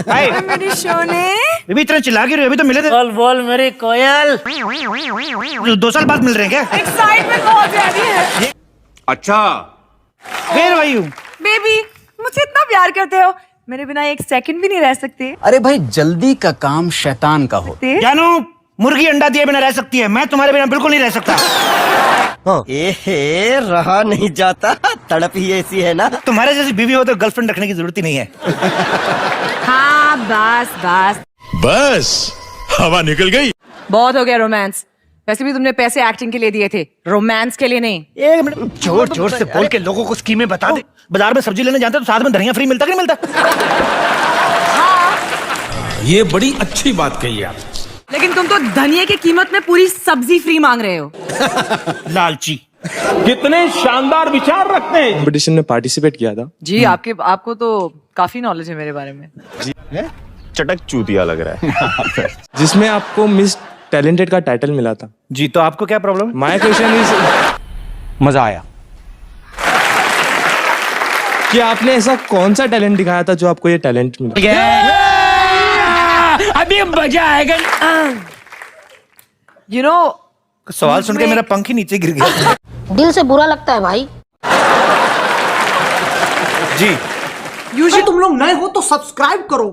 हाय मेरी शोने। बेबी इतना चिल्ला क्यों रही हो? अभी तो मिले थे। बोल बोल मेरी कोयल। 2 साल बाद मिल रहे हैं क्या? एक्साइटमेंट बहुत ज्यादा है। अच्छा फिर वही हूँ। बेबी मुझे इतना प्यार करते हो, मेरे बिना एक सेकंड भी नहीं रह सकते। अरे भाई जल्दी का काम शैतान का हो। जानू मुर्गी अंडा दिए बिना रह सकती है, मैं तुम्हारे बिना बिल्कुल नहीं रह सकता। एहे रहा नहीं जाता, तड़प ही ऐसी है ना। तुम्हारे जैसी बीवी हो तो गर्लफ्रेंड रखने की जरूरत ही नहीं है। हाँ बस बस बस हवा निकल गई। बहुत हो गया रोमांस। वैसे भी तुमने पैसे एक्टिंग के लिए दिए थे, रोमांस के लिए नहीं। एक मिनट, जोर जोर से बोल के लोगों को स्कीमें बता दे। बाजार में सब्जी लेने जाते तो साथ में धनिया फ्री मिलता कि नहीं मिलता? ये बड़ी अच्छी बात कही आप। लेकिन तुम तो धनिया की कीमत में पूरी सब्जी फ्री मांग रहे हो। लालची। कितने शानदार विचार रखते हैं। कंपटीशन में पार्टिसिपेट किया था जी आपको तो काफी नॉलेज है मेरे बारे में। चटक चूतिया लग रहा है। जिसमें आपको मिस टैलेंटेड का टाइटल मिला था। जी तो आपको क्या प्रॉब्लम है? माय क्वेश्चन इज, मजा आया। कि आपने ऐसा कौन सा टैलेंट दिखाया था जो आपको ये टैलेंट मिला? अभी मजा आएगा। यू नो सवाल सुन के मेरा पंख ही नीचे गिर गया। दिल से बुरा लगता है भाई। जी यूजुअली तुम लोग नए हो तो सब्सक्राइब करो।